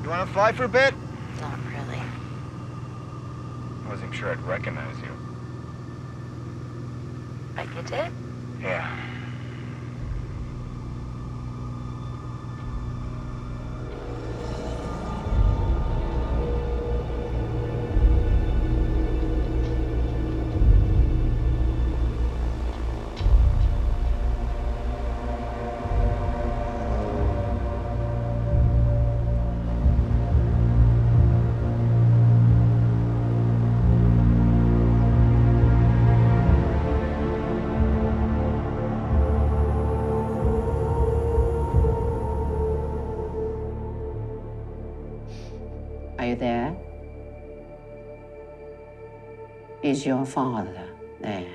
You wanna fly for a bit? Not really. I wasn't sure I'd recognize you. But you did? Yeah. Are you there? Is your father there?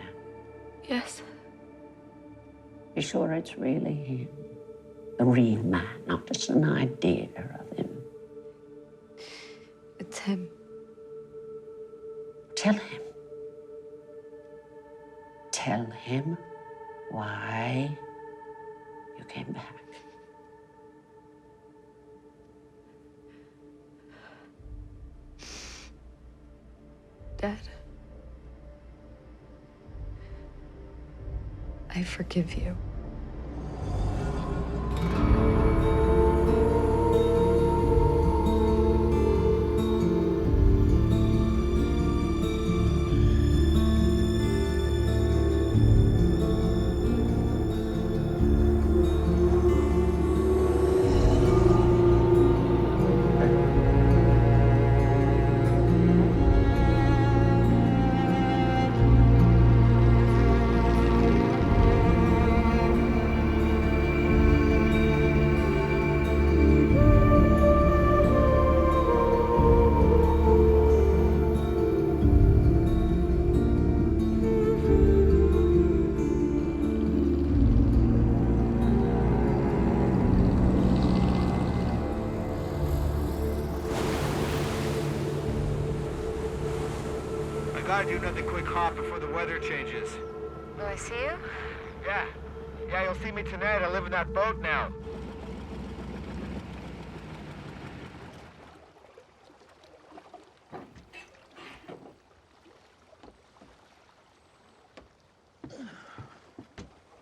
Yes. You sure it's really him? The real man, not just an idea of him. It's him. Tell him. Tell him why you came back. Dad. I forgive you. I gotta do another quick hop before the weather changes. Will I see you? Yeah. Yeah, you'll see me tonight. I live in that boat now.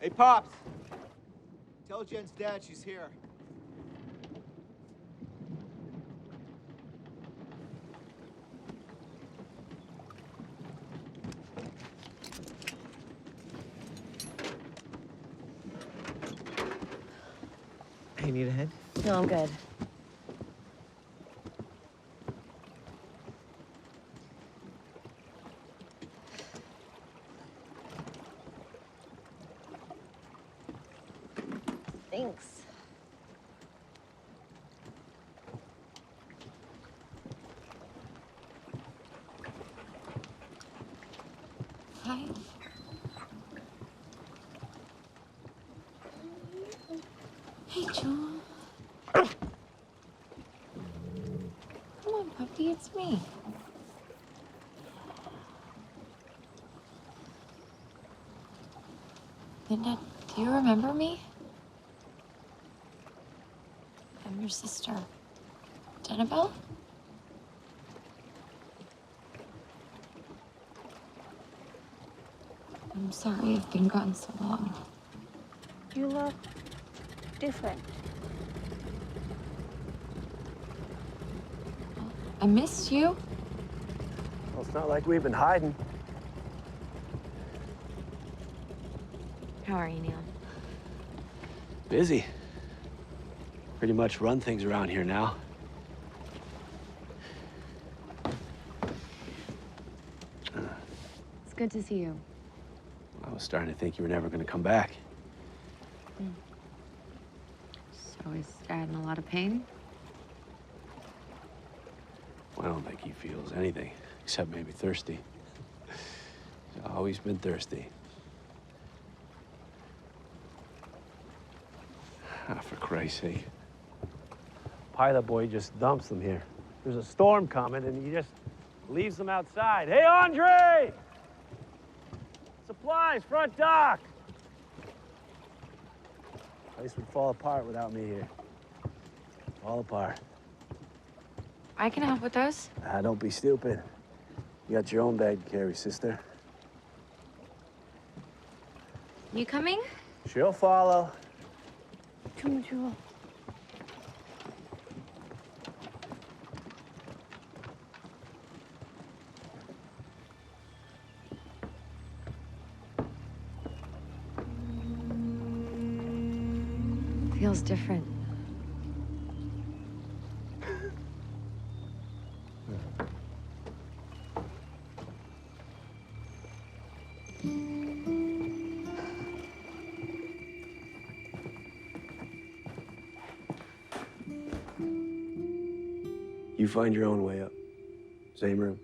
Hey, Pops. Tell Jen's dad she's here. Hey, need a head? No, I'm good. Thanks. Hi. Hey, Joel. Come on, puppy, it's me. Linda, do you remember me? I'm your sister. Annabelle? I'm sorry I've been gone so long. You look different. I missed you. Well, it's not like we've been hiding. How are you, Neil? Busy. Pretty much run things around here now. It's good to see you. I was starting to think you were never going to come back. So is Dad in a lot of pain? I don't think he feels anything, except maybe thirsty. He's always been thirsty. Ah, for Christ's sake. Pilot boy just dumps them here. There's a storm coming, and he just leaves them outside. Hey, Andre! Supplies, front dock! Place would fall apart without me here. Fall apart. I can help with those. Don't be stupid. You got your own bag to carry, sister. You coming? She'll follow. 주무. Feels different. You find your own way up. Same room.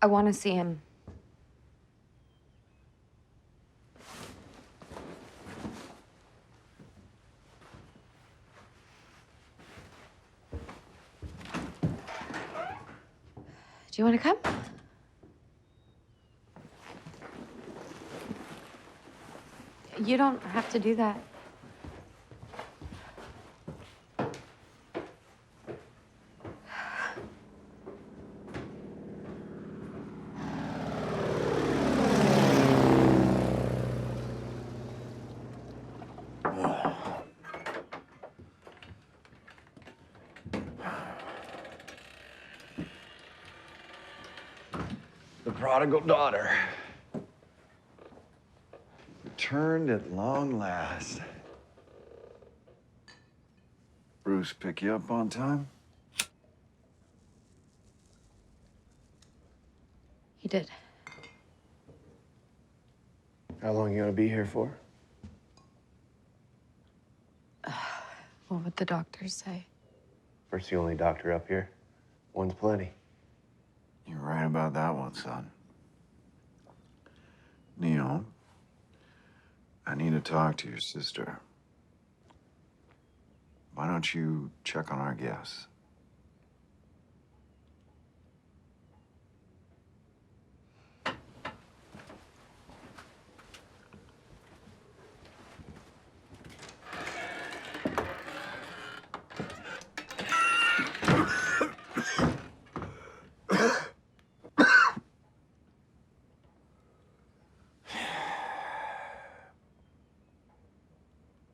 I want to see him. Do you want to come? You don't have to do that. The prodigal daughter. Returned at long last. Bruce pick you up on time? He did. How long you gonna be here for? What would the doctors say? First the only doctor up here. One's plenty. You're right about that one, son. Neil, I need to talk to your sister. Why don't you check on our guests?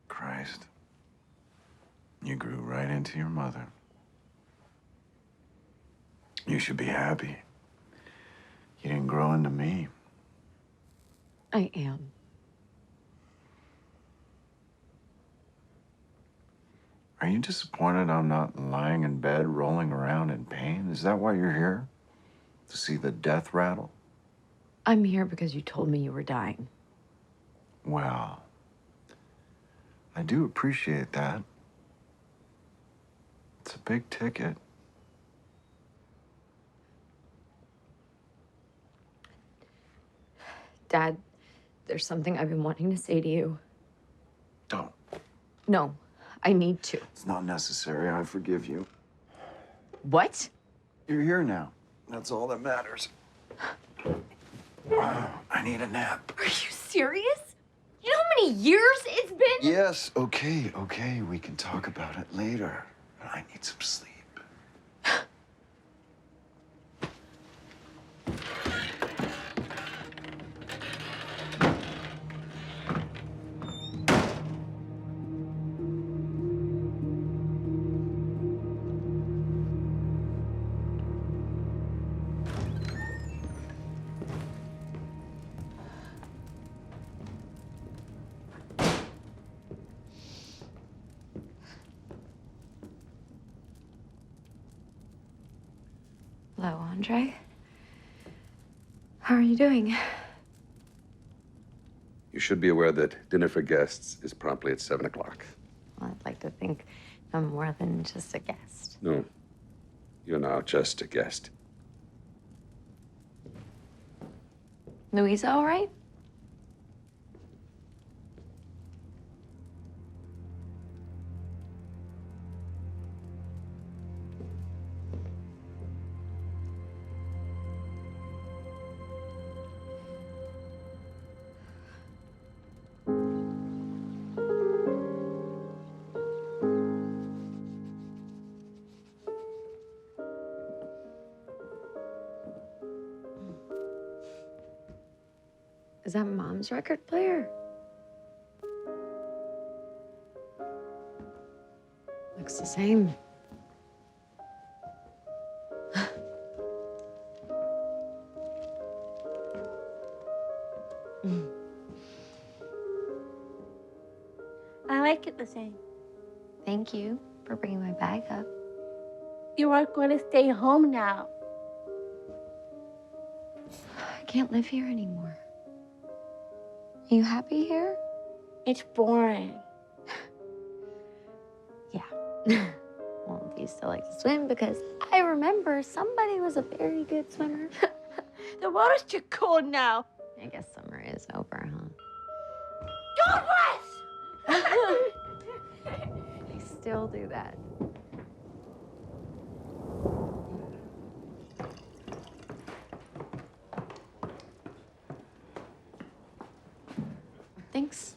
Christ. You grew right into your mother. You should be happy. You didn't grow into me. I am. Are you disappointed I'm not lying in bed rolling around in pain? Is that why you're here? To see the death rattle? I'm here because you told me you were dying. Well, I do appreciate that. It's a big ticket. Dad, there's something I've been wanting to say to you. Don't. No, I need to. It's not necessary. I forgive you. What? You're here now. That's all that matters. I need a nap. Are you serious? You know how many years it's been? Yes, okay. We can talk about it later. But I need some sleep. Hello, Andre. How are you doing? You should be aware that dinner for guests is promptly at 7 o'clock. Well, I'd like to think I'm more than just a guest. No, you're now just a guest. Louisa, all right? Is that Mom's record player? Looks the same. I like it the same. Thank you for bringing my bag up. You are going to stay home now. I can't live here anymore. Are you happy here? It's boring. Yeah. Well, do you still like to swim? Because I remember somebody was a very good swimmer. The water's too cold now. I guess summer is over, huh? God bless! I still do that. Thanks.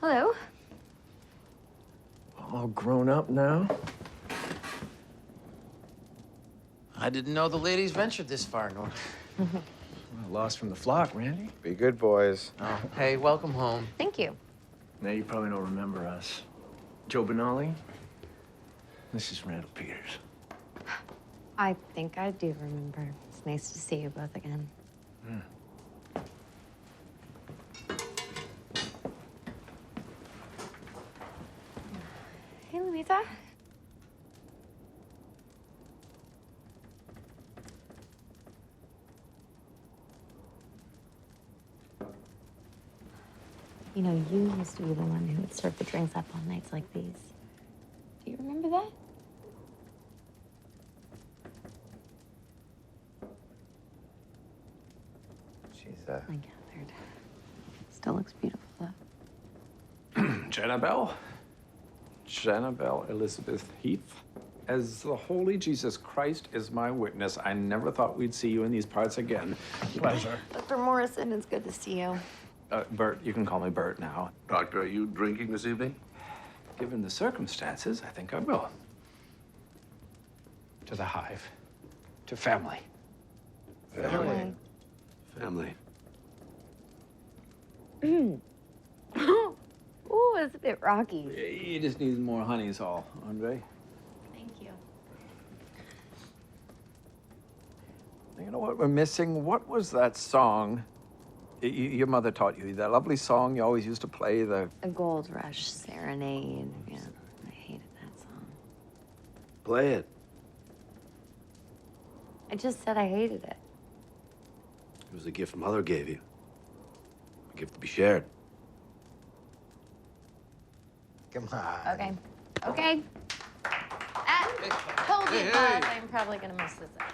Hello. All grown up now? I didn't know the ladies ventured this far north. Well, lost from the flock, Randy. Be good, boys. Oh, hey, welcome home. Thank you. Now, you probably don't remember us. Joe Benali. This is Randall Peters. I think I do remember. It's nice to see you both again. Hey, Louisa. You know, you used to be the one who would serve the drinks up on nights like these. Do you remember that? She's, I gathered. Still looks beautiful, though. Janabel Elizabeth Heath. As the Holy Jesus Christ is my witness, I never thought we'd see you in these parts again. Pleasure. Dr. Morrison, it's good to see you. Bert, you can call me Bert now. Doctor, are you drinking this evening? Given the circumstances, I think I will. To the hive. To family. Family. Family. Ooh, it's a bit rocky. You just need more honey is all, Andre. Thank you. You know what we're missing? What was that song your mother taught you? That lovely song you always used to play, the... A Gold Rush Serenade. Yeah, I hated that song. Play it. I just said I hated it. It was a gift Mother gave you. A gift to be shared. Come on. Okay. Okay. Hold it, Buzz. I'm probably gonna mess this up.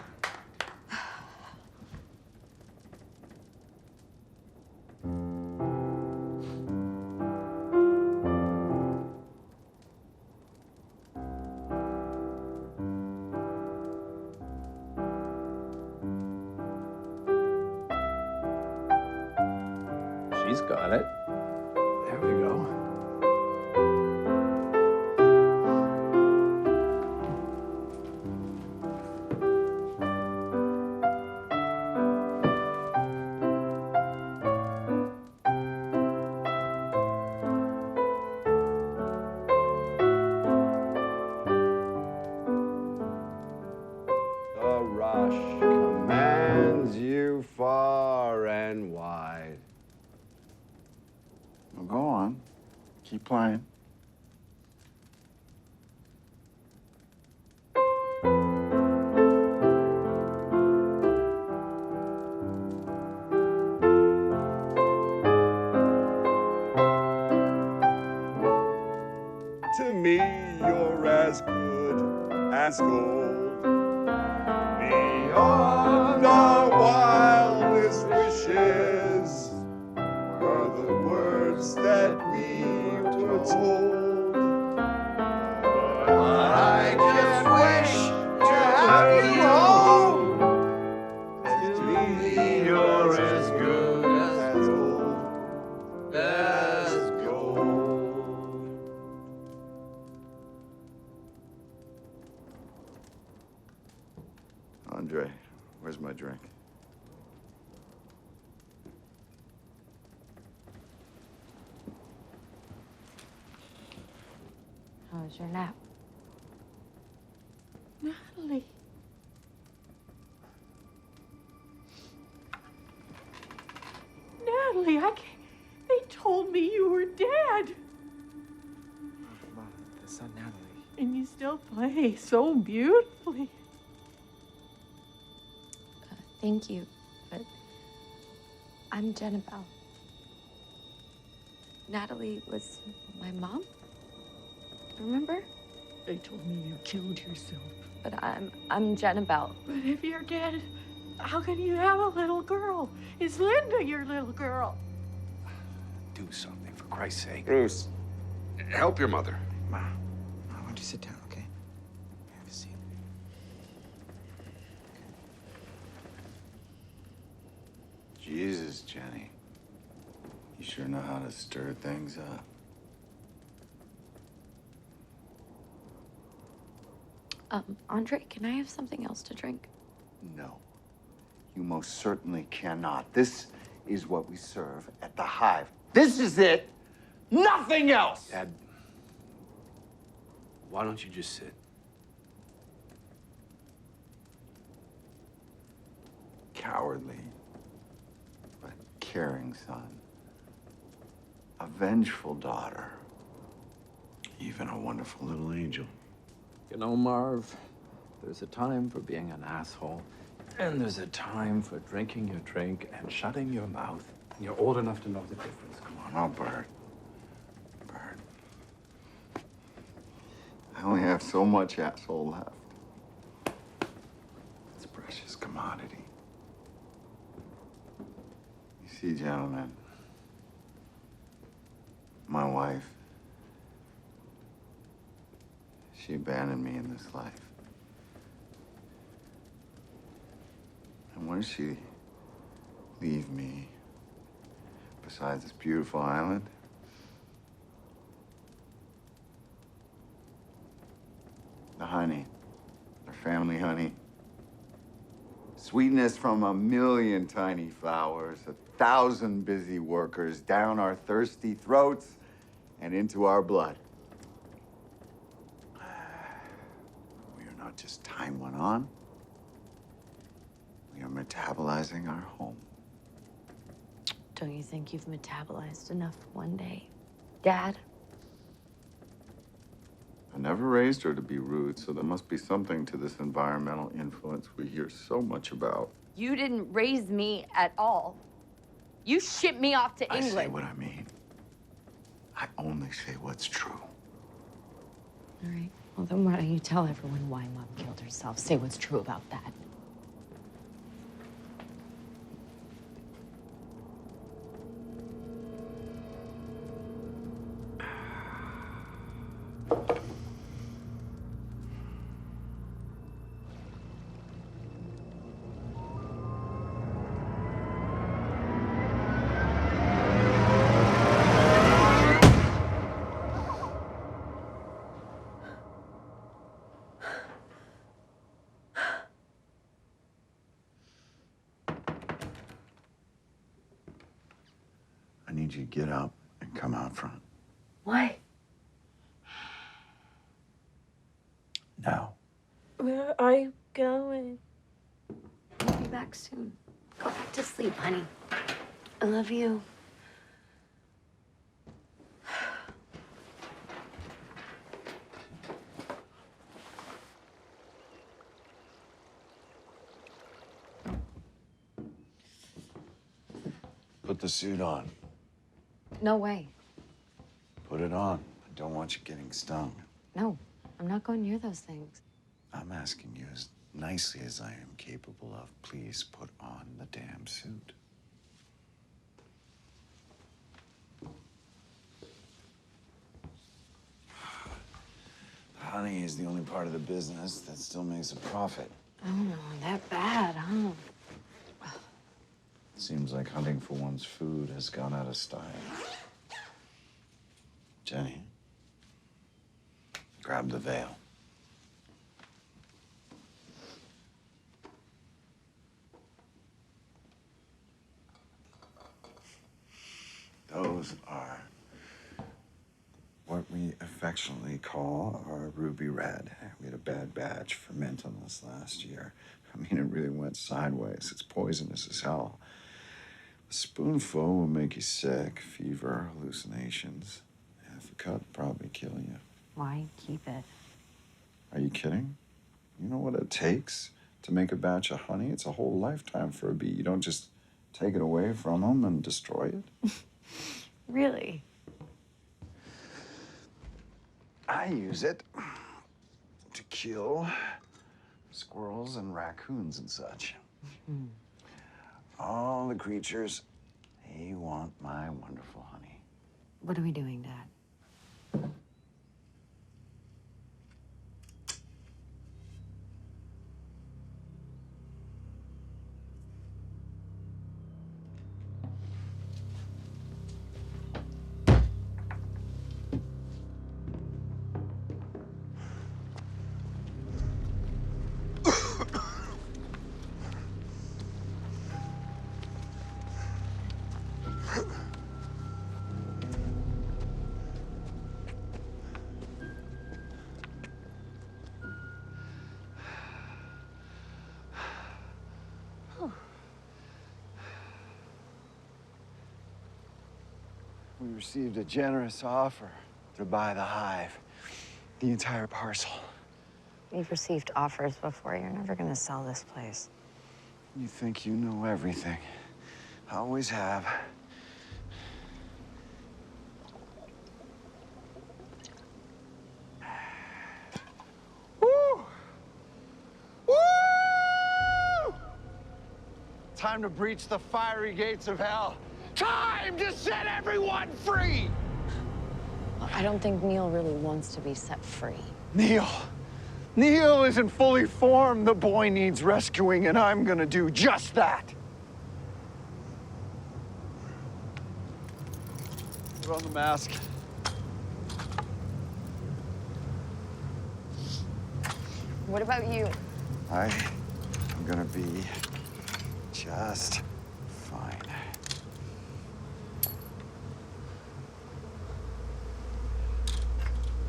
She's got it. There we go. The rush commands you far and wide. Well, go on. Keep playing. To me, you're as good as gold. Beyond our wildest wishes were the words that we were told. But I just wish to have you home. To me, you're as good as gold. As gold. Where's my drink? How was your nap? Natalie. Natalie, I can't. They told me you were dead. Mom, that's not Natalie. And you still play so beautifully. Thank you, but I'm Jennabelle. Natalie was my mom. Remember? They told me you killed yourself. But I'm Jennabelle. But if you're dead, how can you have a little girl? Is Linda your little girl? Do something, for Christ's sake. Bruce, help your mother. Ma, why don't you sit down, okay? Have a seat. Jesus, Jenny. You sure know how to stir things up. Andre, can I have something else to drink? No. You most certainly cannot. This is what we serve at the Hive. This is it. Nothing else. Dad, why don't you just sit? Cowardly, but caring son. A vengeful daughter. Even a wonderful little angel. You know, Marv, there's a time for being an asshole, and there's a time for drinking your drink and shutting your mouth. And you're old enough to know the difference. Come on. Oh, Bert. Bert. I only have so much asshole left. It's a precious commodity. You see, gentlemen, my wife, she abandoned me in this life. And where did she leave me besides this beautiful island? The honey, her family honey. Sweetness from 1,000,000 tiny flowers, 1,000 busy workers down our thirsty throats and into our blood. We are not just time went on. We are metabolizing our home. Don't you think you've metabolized enough one day, Dad? I never raised her to be rude, so there must be something to this environmental influence we hear so much about. You didn't raise me at all. You shipped me off to I England. say what I mean. I only say what's true. All right. Well, then why don't you tell everyone why Mom killed herself? Say what's true about that. I need you to get up and come out front. Why? Now. Where are you going? I'll be back soon. Go back to sleep, honey. I love you. Put the suit on. No way. Put it on. I don't want you getting stung. No, I'm not going near those things. I'm asking you as nicely as I am capable of. Please put on the damn suit. Honey is the only part of the business that still makes a profit. Oh, no, that bad, huh? Seems like hunting for one's food has gone out of style. Jenny, grab the veil. Those are what we affectionately call our ruby red. We had a bad batch ferment on this last year. I mean, it really went sideways. It's poisonous as hell. A spoonful will make you sick, fever, hallucinations. Half a cup probably kill you. Why keep it? Are you kidding? You know what it takes to make a batch of honey? It's a whole lifetime for a bee. You don't just take it away from them and destroy it. Really? I use it to kill squirrels and raccoons and such. All the creatures, they want my wonderful honey. What are we doing, Dad? We received a generous offer to buy the hive, the entire parcel. We've received offers before. You're never gonna sell this place. You think you know everything. Always have. Woo! Woo! Time to breach the fiery gates of hell. Time to set everyone free! Well, I don't think Neil really wants to be set free. Neil isn't fully formed. The boy needs rescuing, and I'm gonna do just that. Put on the mask. What about you? I'm gonna be just fine.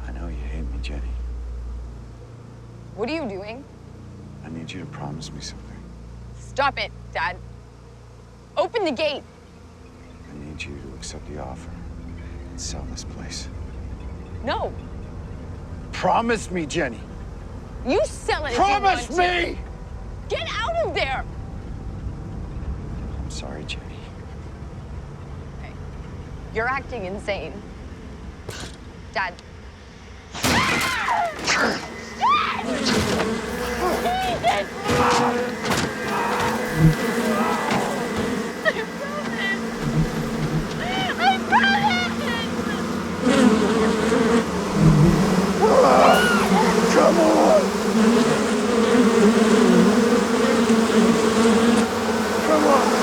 I know you hate me, Jenny. What are you doing? I need you to promise me something. Stop it, Dad. Open the gate. I need you to accept the offer and sell this place. No. Promise me, Jenny. You sell it. Promise if you want me! to. Get out of there. I'm sorry, Jenny. Okay. You're acting insane. Dad. Come on! Come on! Come on!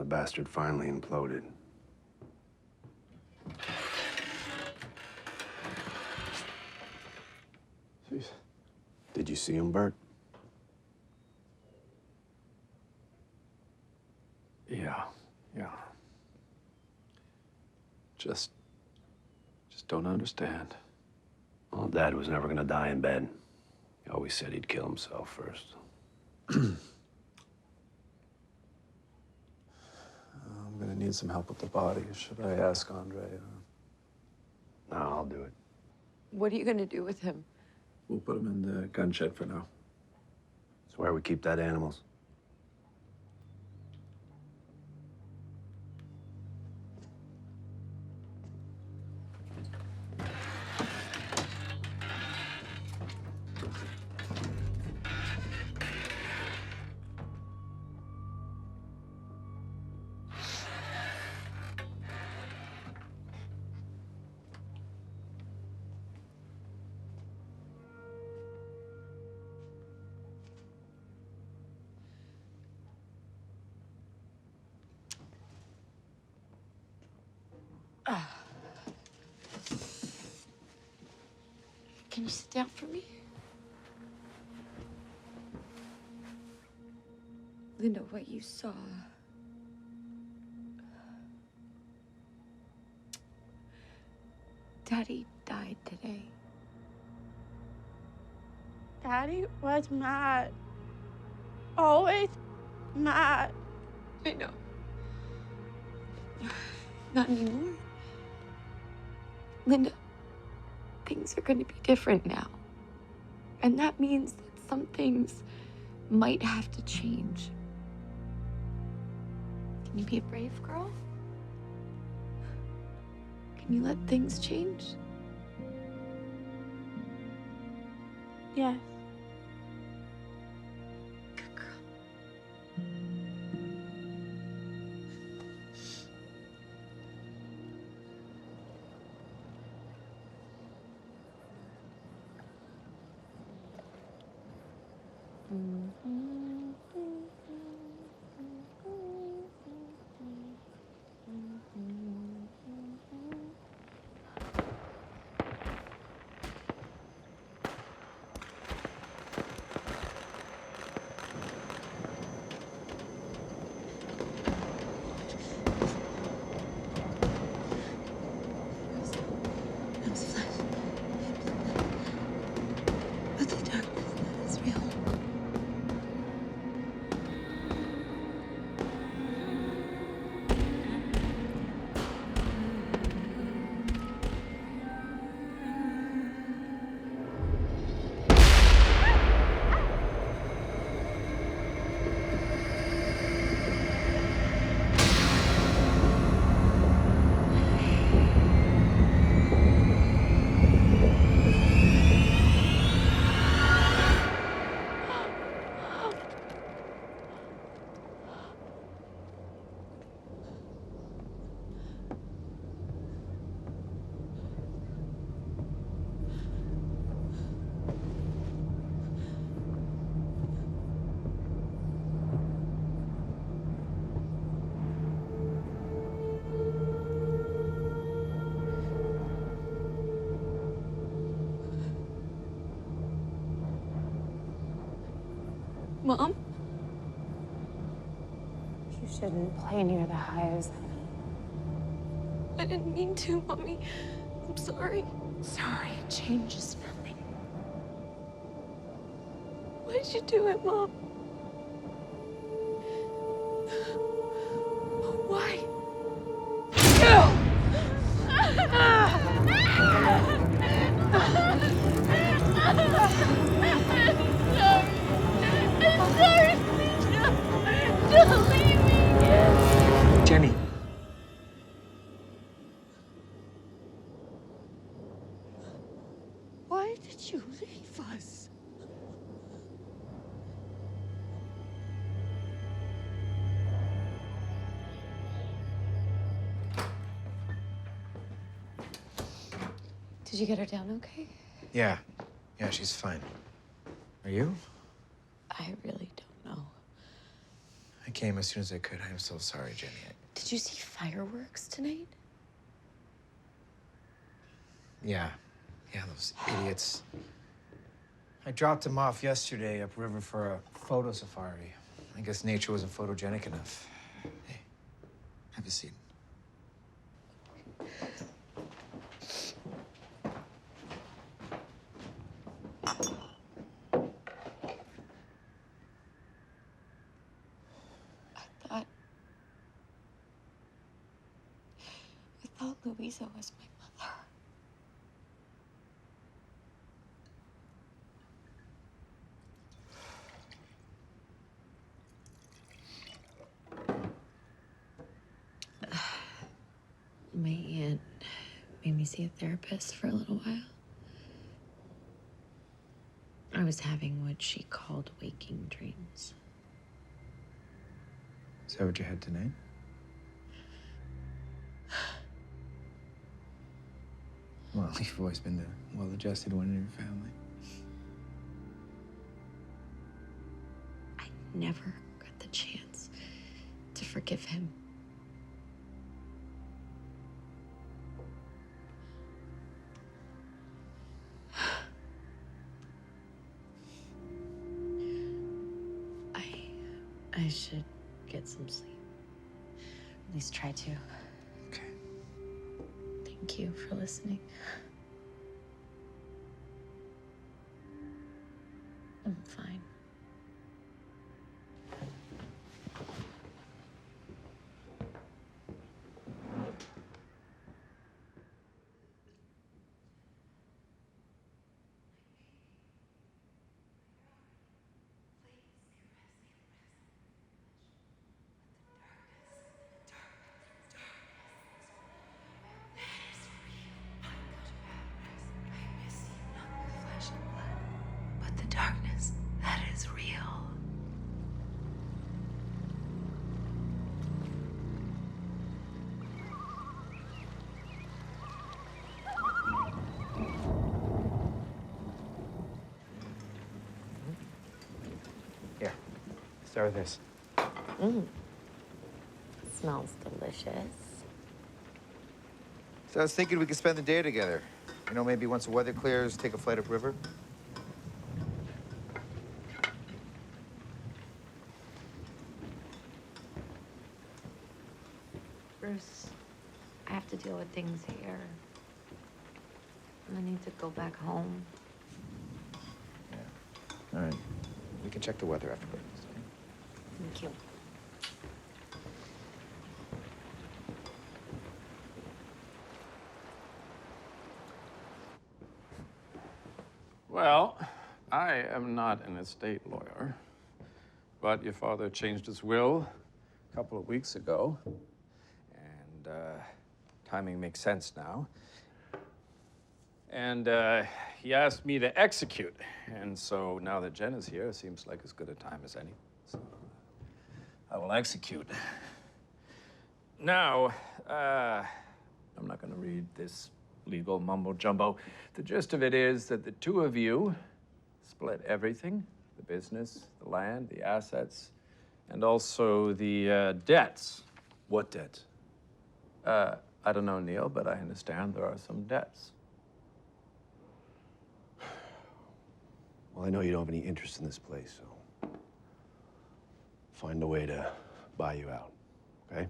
bastard finally imploded. Jeez. Did you see him, Bert? Yeah. Just don't understand. Well, Dad was never gonna die in bed. He always said he'd kill himself first. I'm gonna need some help with the body. Should I ask Andre? No, I'll do it. What are you gonna do with him? We'll put him in the gun shed for now. It's where we keep dead animals. Can you sit down for me? Linda, what you saw. Daddy died today. Daddy was mad. Always mad. I know. Not anymore. Linda, things are going to be different now. And that means that some things might have to change. Can you be a brave girl? Can you let things change? Yes. Good girl. But the darkness is real. Mom? You shouldn't play near the hives. I didn't mean to, Mommy. I'm sorry. Sorry, it changes nothing. Why'd you do it, Mom? Why? Don't leave me. Jenny. Why did you leave us? Did you get her down okay? Yeah, she's fine. Are you? I really don't know. I came as soon as I could. I'm so sorry, Jenny. Did you see fireworks tonight? Yeah, those idiots. I dropped them off yesterday upriver for a photo safari. I guess nature wasn't photogenic enough. Hey, have a seat. I thought Louisa was my mother. My aunt made me see a therapist for a little while. I was having what she called waking dreams. Is that what you had tonight? Well, you've always been the well-adjusted one in your family. I never got the chance to forgive him. I should get some sleep. At least try to. Okay. Thank you for listening. I'm fine. But the darkness, that is real. Here, start with this. Smells delicious. So I was thinking we could spend the day together. You know, maybe once the weather clears, take a flight upriver. Bruce, I have to deal with things here. I need to go back home. All right. We can check the weather after breakfast. Okay? Thank you. Well, I am not an estate lawyer, but your father changed his will a couple of weeks ago, and timing makes sense now. And he asked me to execute, and so now that Jen is here, it seems like as good a time as any. So I will execute. Now, I'm not going to read this legal mumbo-jumbo. The gist of it is that the two of you split everything, the business, the land, the assets, and also the debts. What debts? I don't know, Neil, but I understand there are some debts. Well, I know you don't have any interest in this place, so find a way to buy you out, okay?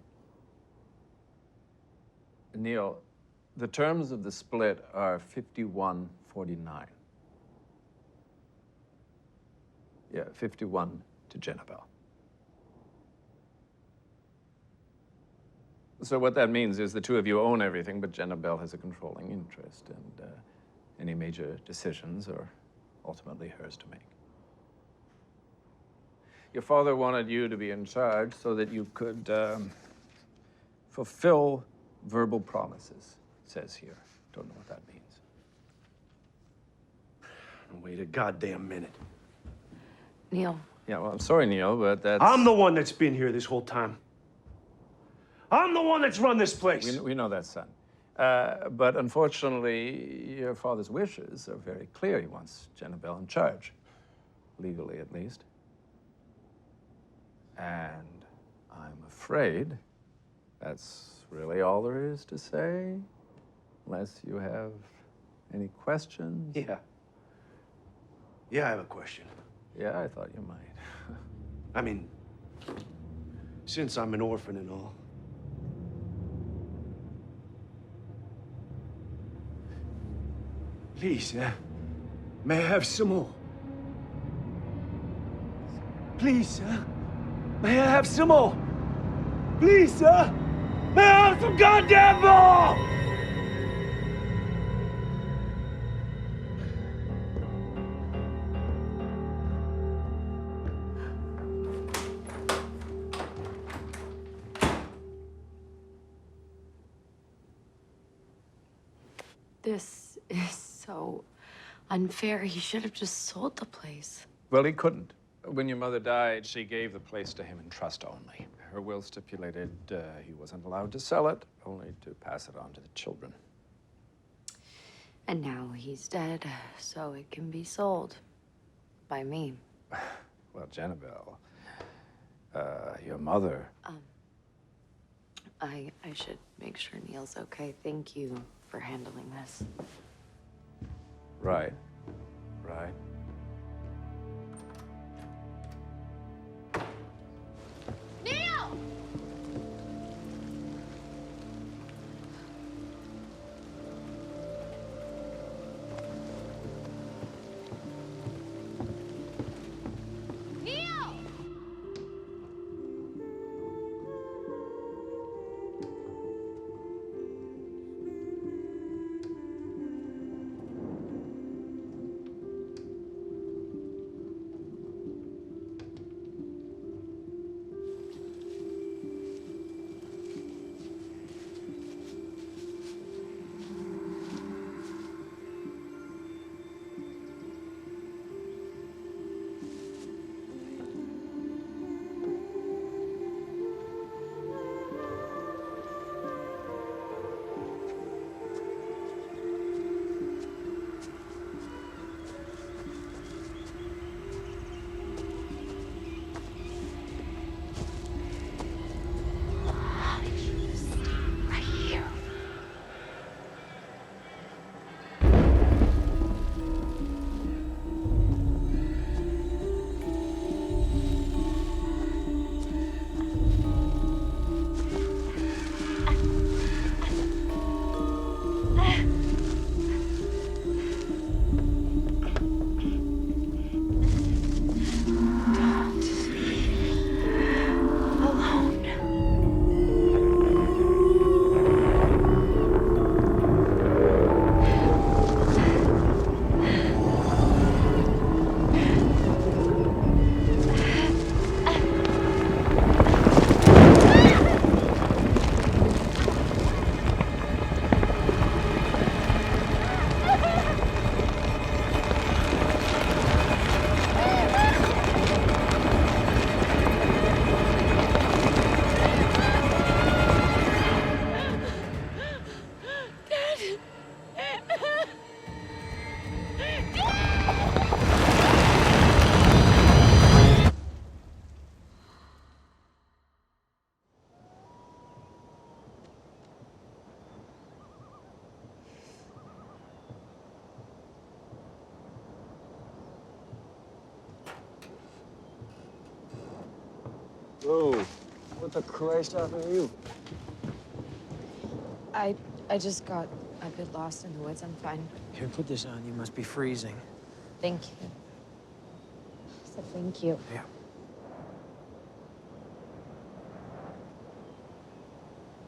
Neil, the terms of the split are 51-49. Yeah, 51 to Jenabel. So what that means is the two of you own everything, but Jenabel has a controlling interest, and any major decisions are ultimately hers to make. Your father wanted you to be in charge so that you could fulfill verbal promises, it says here. Don't know what that means. Wait a goddamn minute. Neil. Yeah, well, I'm sorry, Neil, but that's... I'm the one that's been here this whole time. I'm the one that's run this place. We know that, son. But unfortunately, your father's wishes are very clear. He wants Jenabel in charge, legally at least. And I'm afraid that's really all there is to say, unless you have any questions. Yeah. Yeah, I have a question. Yeah, I thought you might. I mean, since I'm an orphan and all, please, may I have some more? Please, sir. May I have some more? Please, sir. May I have some goddamn more? This is so unfair. He should have just sold the place. Well, he couldn't. When your mother died, she gave the place to him in trust only. Her will stipulated he wasn't allowed to sell it, only to pass it on to the children. And now he's dead, so it can be sold. By me. Well, Jennabelle, your mother... I should make sure Neil's okay. Thank you for handling this. Right. Right. Neil! Neil! Whoa, what the Christ happened to you? I just got a bit lost in the woods. I'm fine. Here, put this on. You must be freezing. Thank you. I said thank you. Yeah.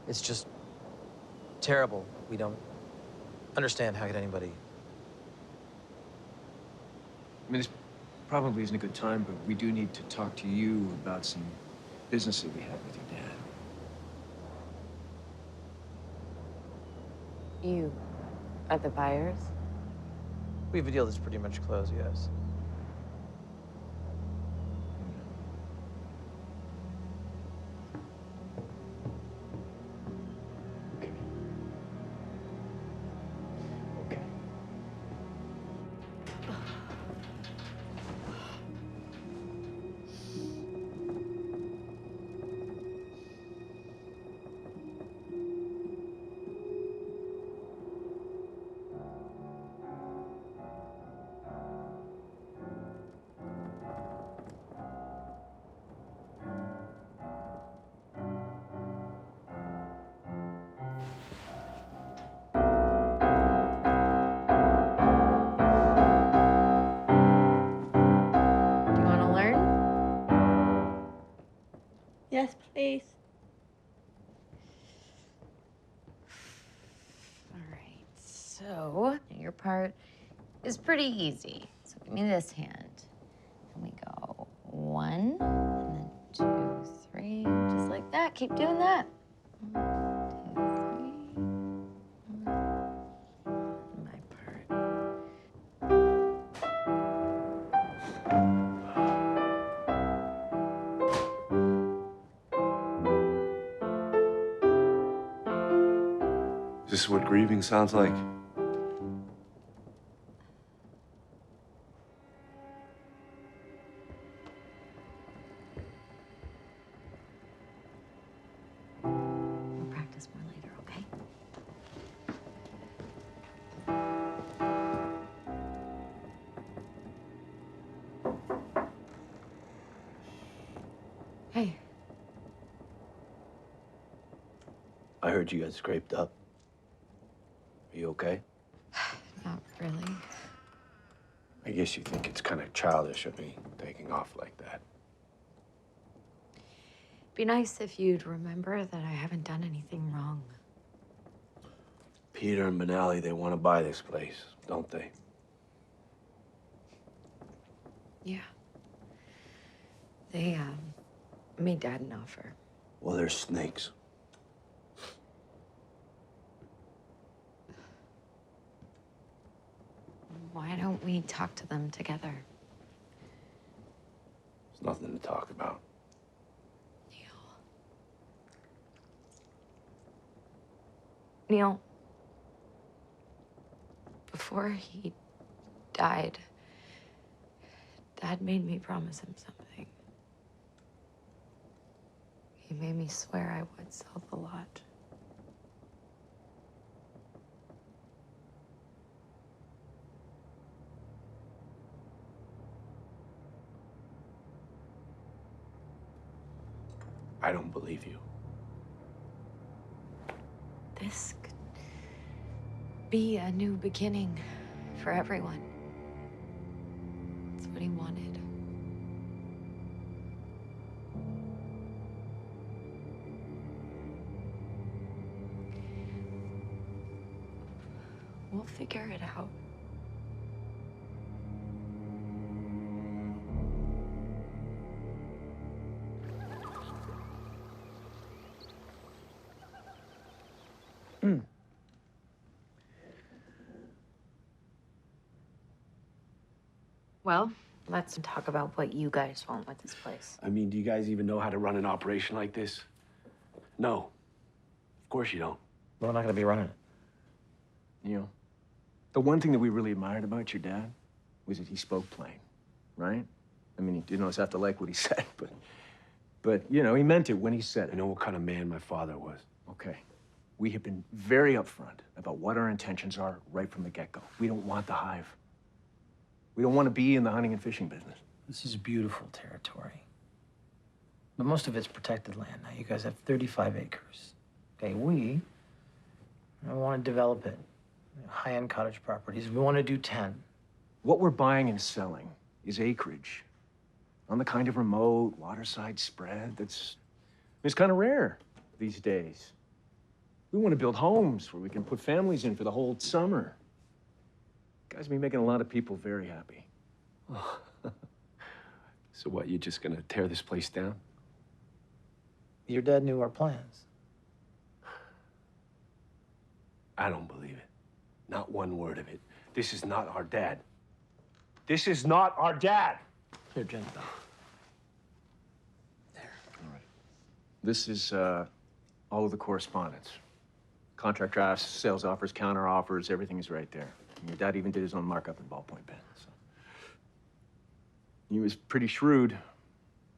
It's just terrible. We don't understand how could anybody... I mean, this probably isn't a good time, but we do need to talk to you about some business that we had with your dad. You are the buyers? We have a deal that's pretty much closed, yes. So, your part is pretty easy. So give me this hand. And we go 1, and then 2, 3, just like that. Keep doing that. 1, 2, 3. My part. Is this what grieving sounds like? We'll practice more later, okay? Hey. I heard you got scraped up. Are you okay? Not really. I guess you think it's kind of childish of me taking off like that. Be nice if you'd remember that I haven't done anything wrong. Peter and Benally, they want to buy this place, don't they? Yeah. They, made Dad an offer. Well, they're snakes. Why don't we talk to them together? There's nothing to talk about. Neil, before he died, Dad made me promise him something. He made me swear I would sell the lot. I don't believe you. This could be a new beginning for everyone. That's what he wanted. We'll figure it out. Well, let's talk about what you guys want with this place. I mean, do you guys even know how to run an operation like this? No. Of course you don't. We're not gonna be running it. You know, the one thing that we really admired about your dad was that he spoke plain, right? I mean, he didn't always have to like what he said, but you know, he meant it when he said it. I know what kind of man my father was. Okay. We have been very upfront about what our intentions are right from the get-go. We don't want the hive. We don't want to be in the hunting and fishing business. This is beautiful territory. But most of it's protected land. Now, you guys have 35 acres. Okay, we want to develop it. High-end cottage properties. We want to do 10. What we're buying and selling is acreage on the kind of remote waterside spread that's it's kind of rare these days. We want to build homes where we can put families in for the whole summer. Guys, be making a lot of people very happy. So what, you just gonna tear this place down? Your dad knew our plans. I don't believe it. Not one word of it. This is not our dad. This is not our dad! Here, Jen. This is all of the correspondence. Contract drafts, sales offers, counter offers, everything is right there. And your dad even did his own markup in ballpoint pen. So. He was pretty shrewd.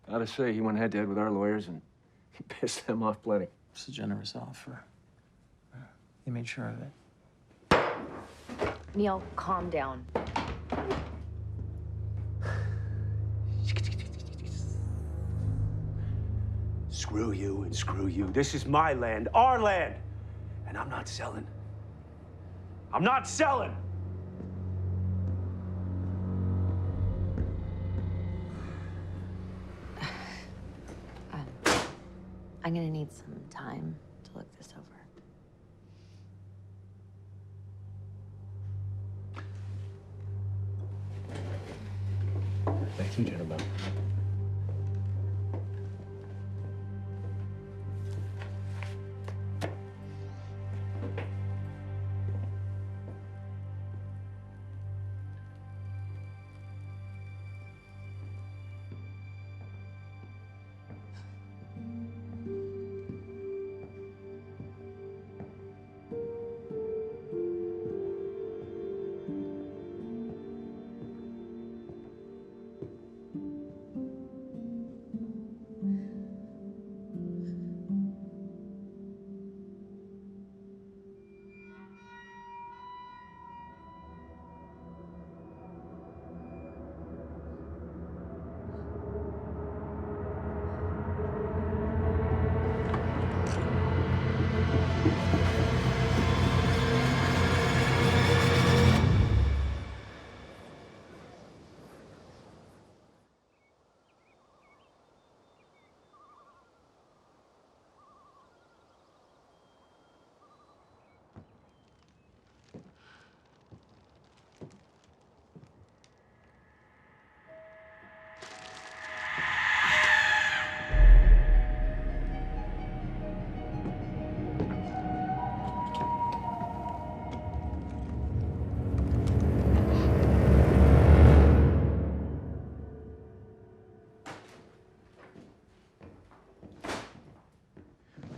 Gotta say, he went head-to-head with our lawyers and he pissed them off plenty. It's a generous offer. He made sure of it. Neil, calm down. Screw you and screw you. This is my land, our land. And I'm not selling. I'm not selling! I'm gonna need some time to look this over. you, gentlemen.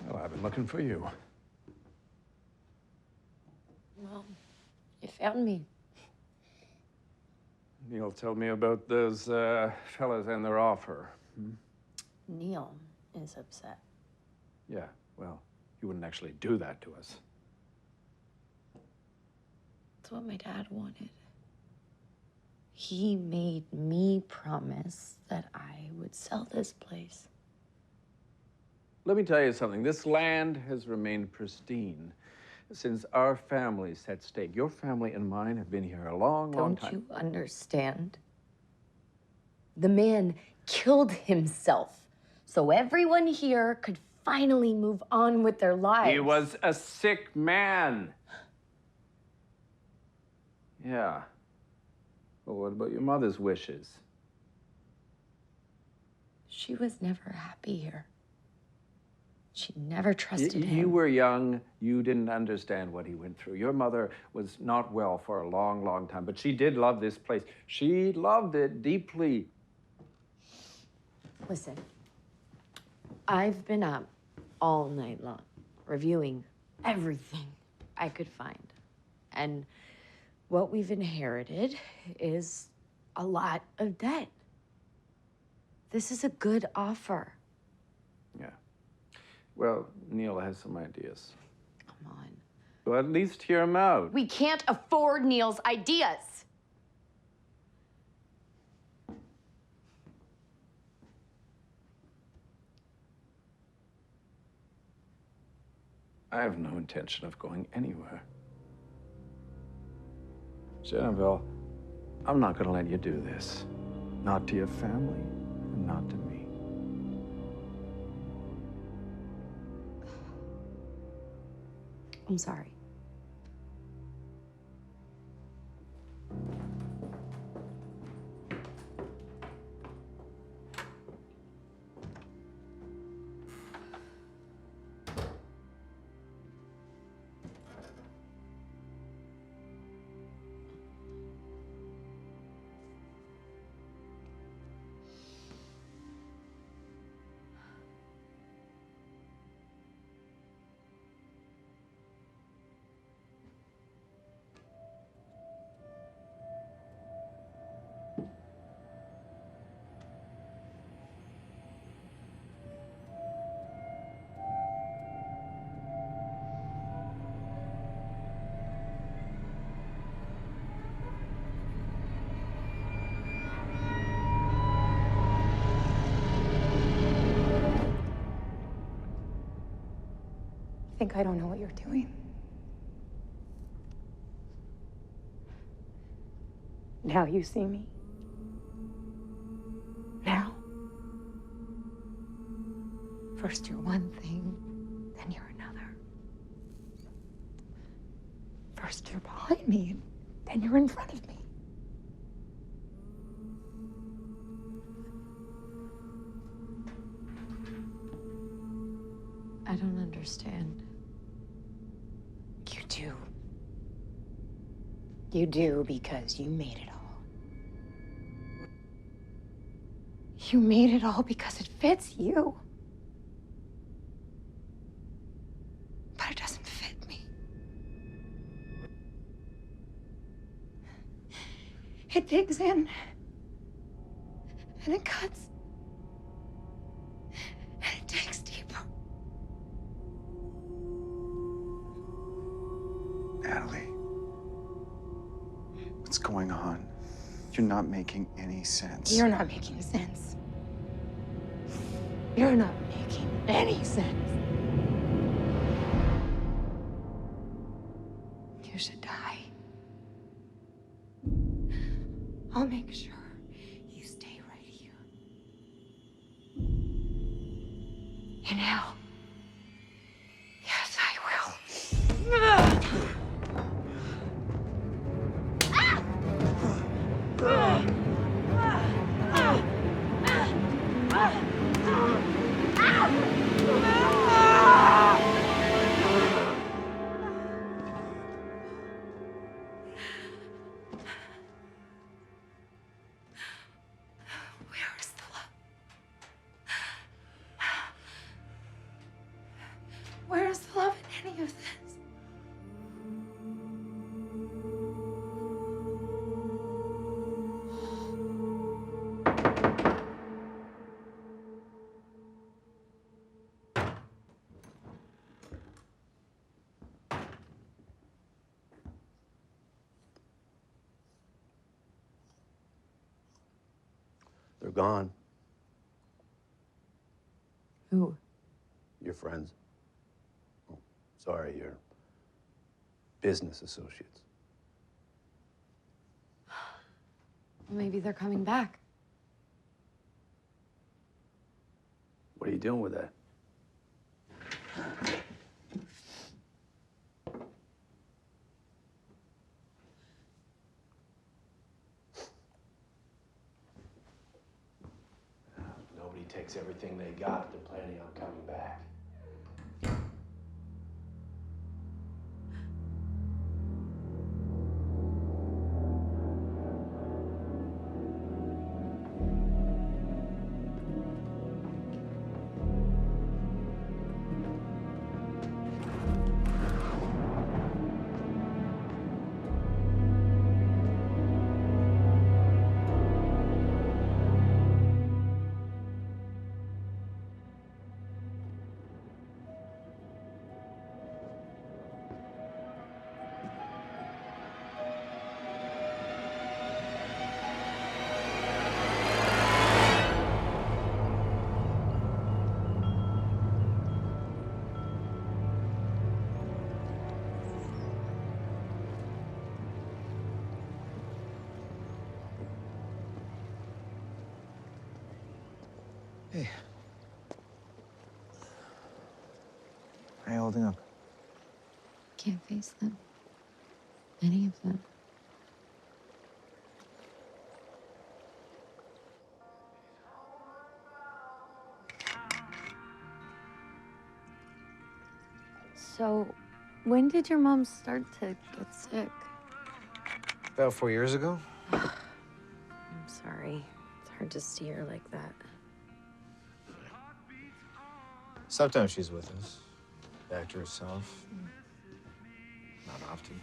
Well, I've been looking for you. Well, you found me. Neil told me about those fellas and their offer. Neil is upset. Yeah, well, he wouldn't actually do that to us. That's what my dad wanted. He made me promise that I would sell this place. Let me tell you something. This land has remained pristine since our families set stake. Your family and mine have been here a long, long time. Don't you understand? The man killed himself so everyone here could finally move on with their lives. He was a sick man. Yeah. Well, what about your mother's wishes? She was never happy here. She never trusted him. You were young. You didn't understand what he went through. Your mother was not well for a long, long time, but she did love this place. She loved it deeply. Listen, I've been up all night long reviewing everything I could find. And what we've inherited is a lot of debt. This is a good offer. Yeah. Well, Neil has some ideas. Come on. Well, at least hear him out. We can't afford Neil's ideas. I have no intention of going anywhere. Genevieve, I'm not going to let you do this. Not to your family, and not to me. I'm sorry. I think I don't know what you're doing. Now you see me. Now. First you're one thing, then you're another. First you're behind me, then you're in front of me. I don't understand. You do. You do because you made it all. You made it all because it fits you. But it doesn't fit me. It digs in. And it cuts. And it digs deeper. Natalie, what's going on? You're not making any sense. You're not making sense. You're not making any sense. You should die. I'll make sure you stay right here. In hell. Yes, I will. Where is the love? Where is the love in any of this? They're gone. Who? Your friends. Oh, sorry, your business associates. Maybe they're coming back. What are you doing with that? Nobody takes everything they got if they're planning on coming back. Hey. How you holding up? Can't face them. Any of them. So, when did your mom start to get sick? About 4 years ago. I'm sorry. It's hard to see her like that. Sometimes she's with us. Back to herself. Not often.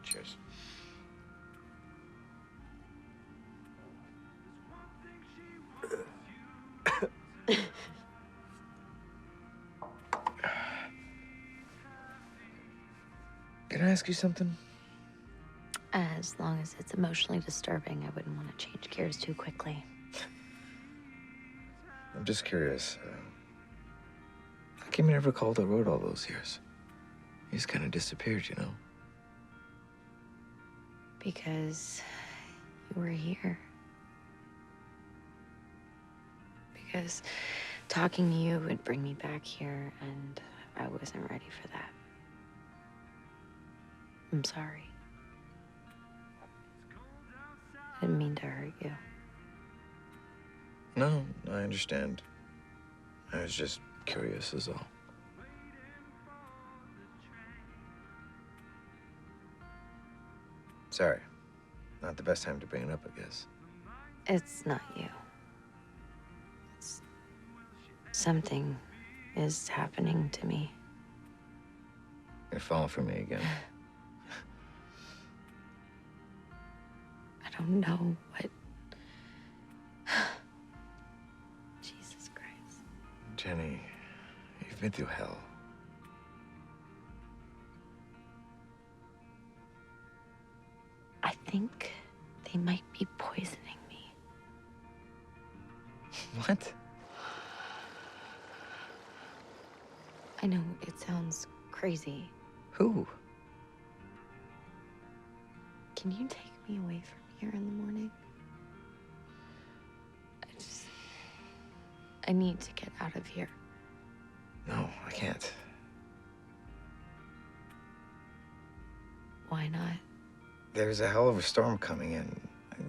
Cheers. Can I ask you something? As long as it's emotionally disturbing, I wouldn't want to change gears too quickly. I'm just curious. How come you never called or wrote all those years? You just kind of disappeared, you know? Because you were here. Because talking to you would bring me back here, and I wasn't ready for that. I'm sorry. I didn't mean to hurt you. No, I understand. I was just curious, is all. Sorry. Not the best time to bring it up, I guess. It's not you. Something is happening to me. You're falling for me again. I don't know what. Jesus Christ. Jenny, you've been through hell. I think they might be poisoning me. What? I know it sounds crazy. Who? Can you take me away from here in the morning? I need to get out of here. No, I can't. Why not? There's a hell of a storm coming in.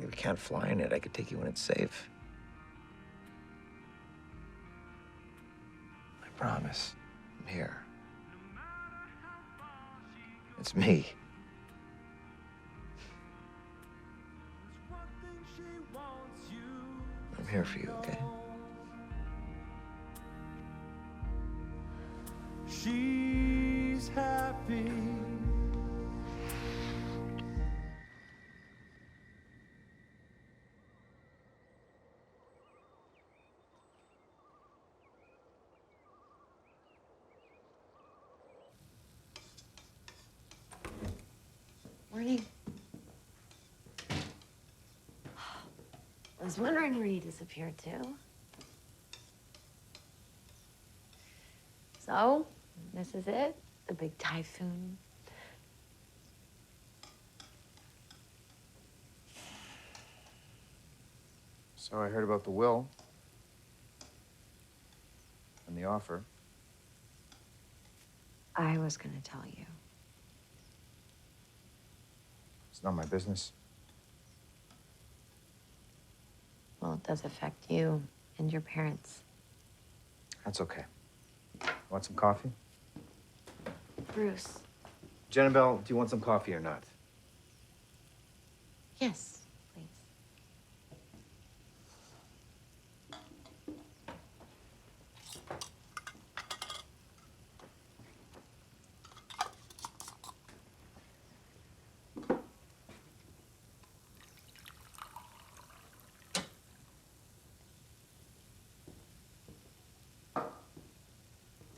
We can't fly in it. I could take you when it's safe. I promise. I'm here. It's me. I'm here for you, okay? She's happy. Morning. I was wondering where you disappeared to. So, this is it? The big typhoon? So I heard about the will and the offer. I was gonna tell you. It's not my business. Well, it does affect you and your parents. That's okay. Want some coffee? Bruce. Jennabelle, do you want some coffee or not? Yes, please.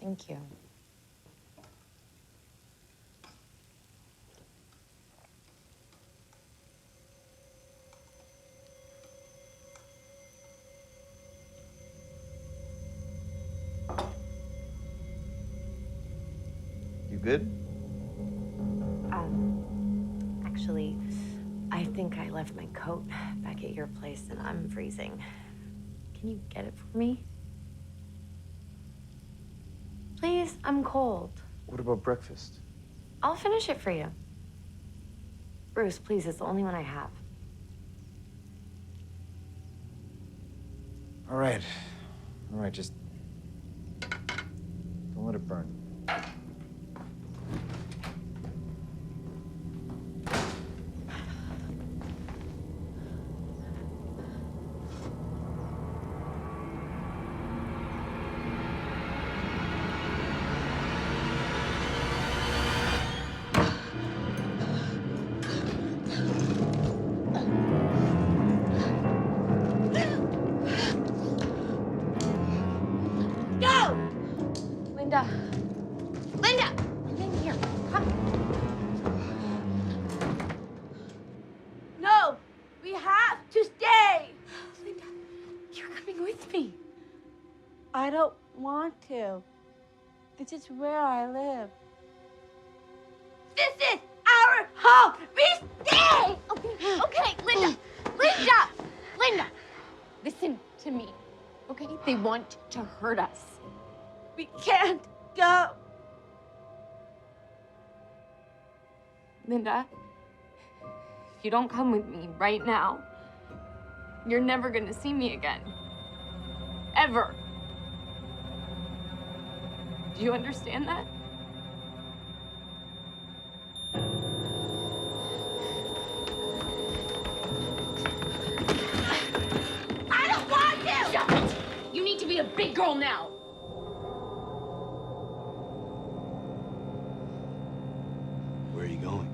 Thank you. You good? Actually, I think I left my coat back at your place and I'm freezing. Can you get it for me? Please, I'm cold. What about breakfast? I'll finish it for you. Bruce, please, it's the only one I have. All right. All right, just don't let it burn. Go! Linda. Linda! Come in here. Come. No! We have to stay! Linda, you're coming with me. I don't want to. This is where I live. This is our home! We stay! Okay, Linda! Linda! Linda! Listen to me, okay? They want to hurt us. We can't go. Linda, if you don't come with me right now, you're never gonna see me again. Ever. Do you understand that? I don't want to! Shut it! You need to be a big girl now! Where are you going?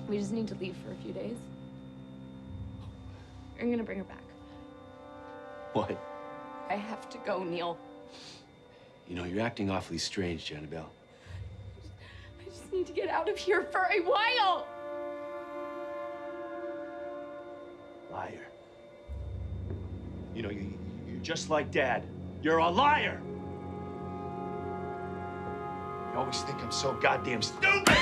We just need to leave for a few days. I'm gonna bring her back. What? I have to go, Neil. You know, you're acting awfully strange, Jannabelle. I just need to get out of here for a while! Liar. You know, you're just like Dad. You're a liar! You always think I'm so goddamn stupid!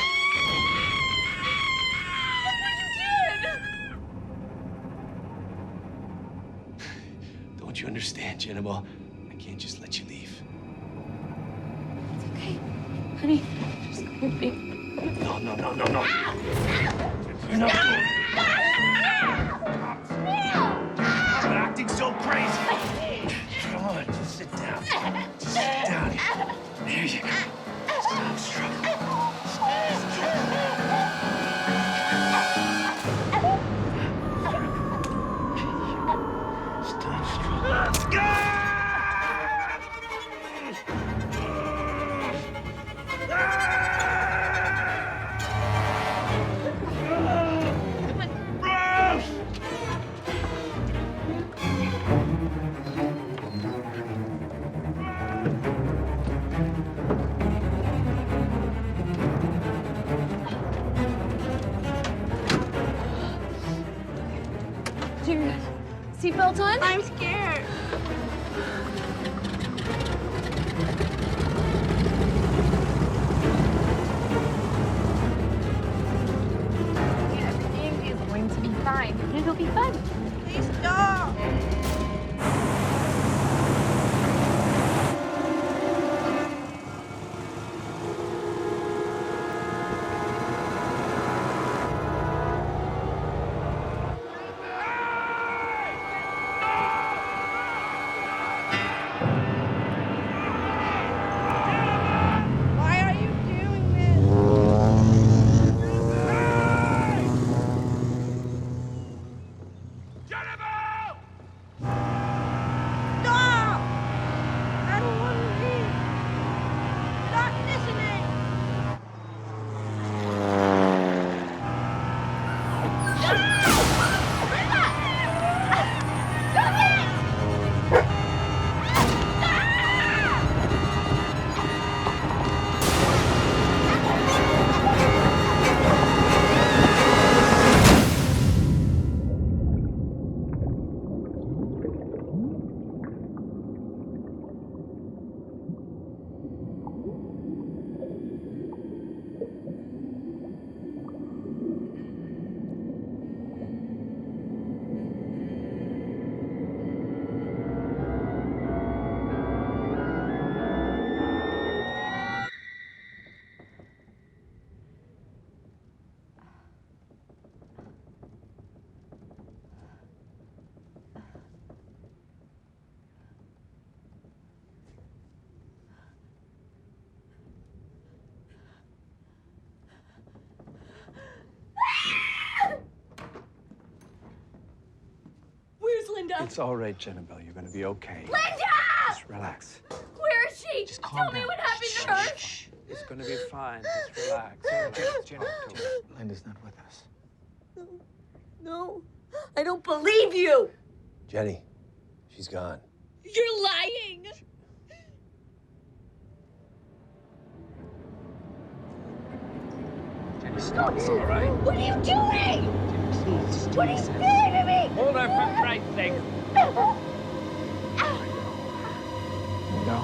Don't you understand, Jannabelle? I can't just let you leave. It's okay. Honey, just go with me. No. You're not doing it. Stop acting so crazy. Come on, just sit down. Just sit down. There you go. Stop struggling. Stop struggling. Is your seatbelt on? I'm scared. Everything is going to be fine. It'll be fun. Please stop. Why are you doing this? Stop! I don't want to leave. Stop listening. Where's Linda? It's all right, Jannabelle. You're gonna be okay. Linda! Just relax. Where is she? Just calm Tell me down. what happened to her. It's gonna be fine. Just relax. Linda's not with us. No, I don't believe you. Jenny, she's gone. You're lying. Jenny, stop. It's all right. What are you doing? Please. What are you doing to me? Hold her for Christ's sake. No.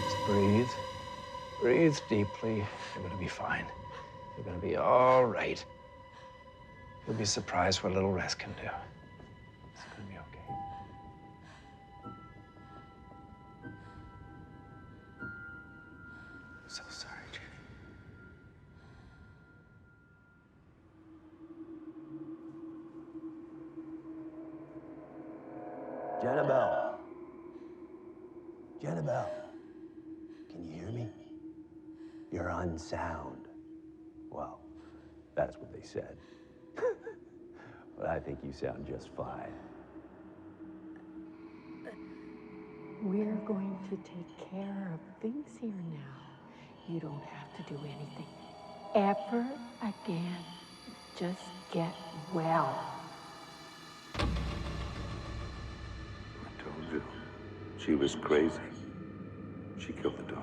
Just breathe. Breathe deeply. You're gonna be fine. You're gonna be all right. You'll be surprised what a little rest can do. It's gonna be okay. So sorry, Jenny. Jannabelle. Jannabelle. Can you hear me? You're unsound. Well, that's what they said. But I think you sound just fine. We're going to take care of things here now. You don't have to do anything ever again. Just get well. I told you. She was crazy. She killed the dog.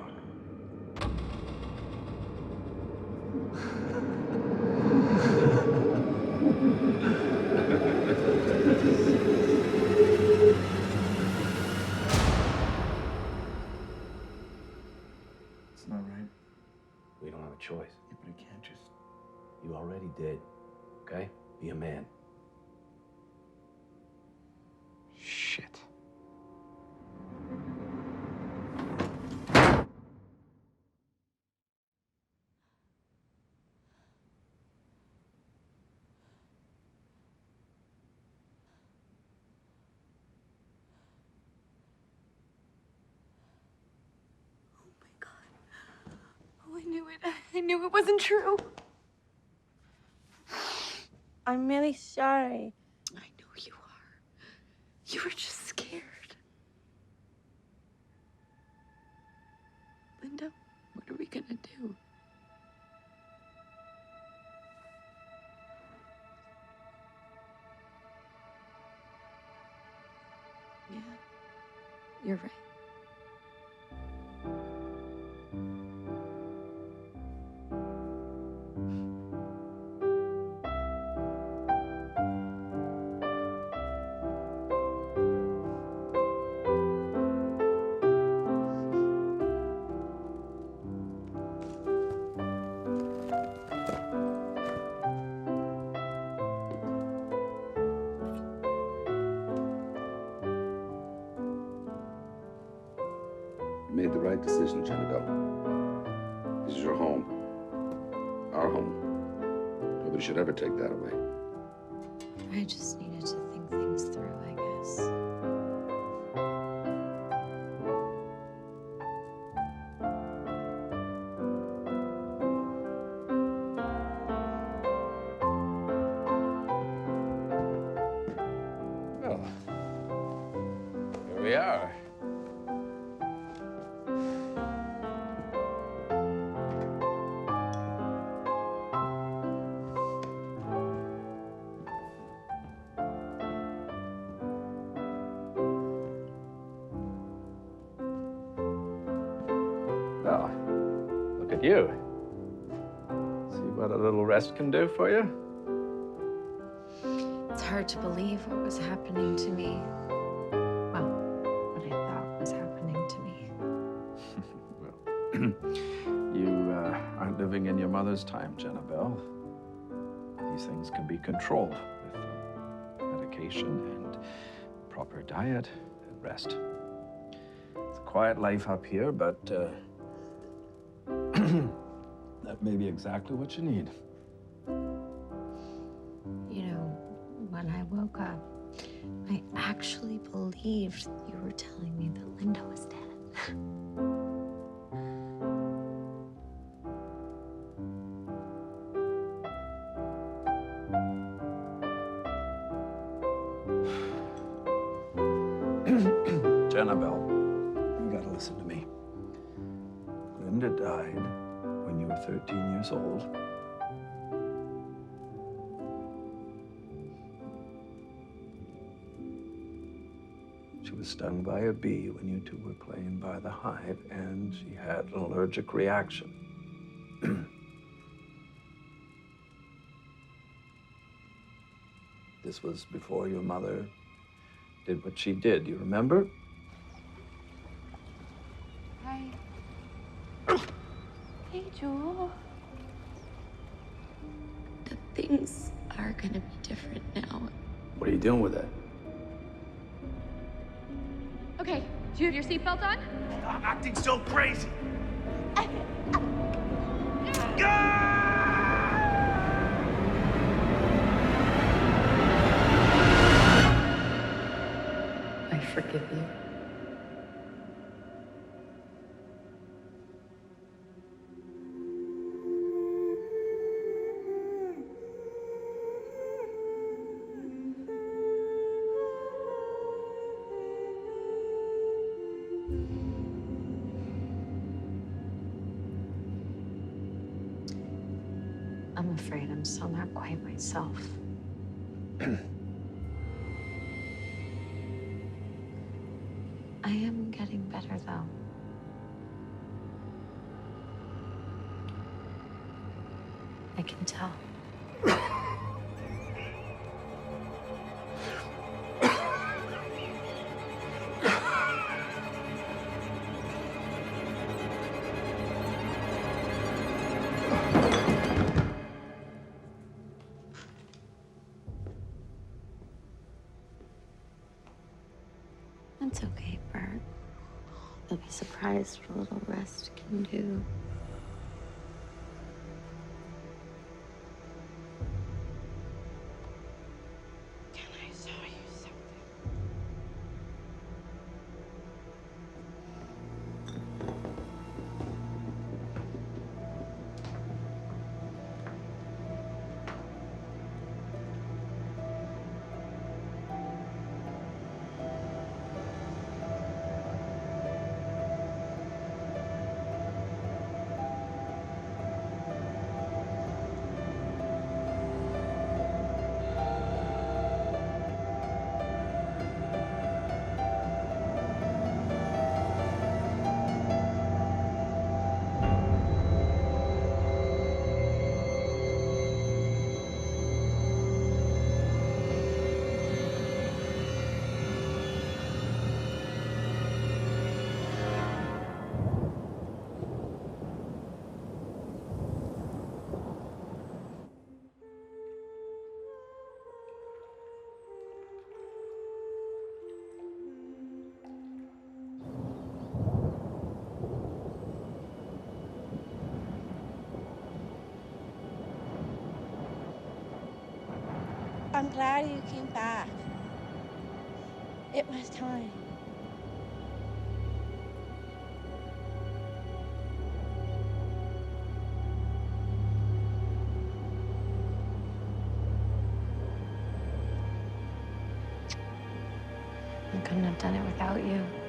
It's not right. We don't have a choice. Yeah, but I can't just... You already did, okay? Be a man. Shit. Oh, I knew it. I knew it wasn't true. I'm really sorry. I know you are. You were just scared. Linda, what are we gonna do? Yeah, you're right. You made the right decision, Jannabelle. This is your home. Our home. Nobody should ever take that away. I just needed to think things through, I guess. Well, here we are. Well, look at you. See what a little rest can do for you? It's hard to believe what was happening to me. Well, what I thought was happening to me. You aren't living in your mother's time, Jannabelle. These things can be controlled with medication and proper diet and rest. It's a quiet life up here, but that may be exactly what you need. You know, when I woke up, I actually believed you were telling me that Linda was dead. Jannabelle, you gotta listen to me. Linda died when you were 13 years old. She was stung by a bee when you two were playing by the hive, and she had an allergic reaction. This was before your mother did what she did, you remember? Hi. Hey, Jewel. Things are gonna be different now. What are you doing with that? Okay, do you have your seatbelt on? Stop acting so crazy. I forgive you. I'm afraid I'm still not quite myself. I am getting better, though. I can tell. That's okay, Bert. You'll be surprised what a little rest can do. Can I show you something? I'm glad you came back. It was time. I couldn't have done it without you.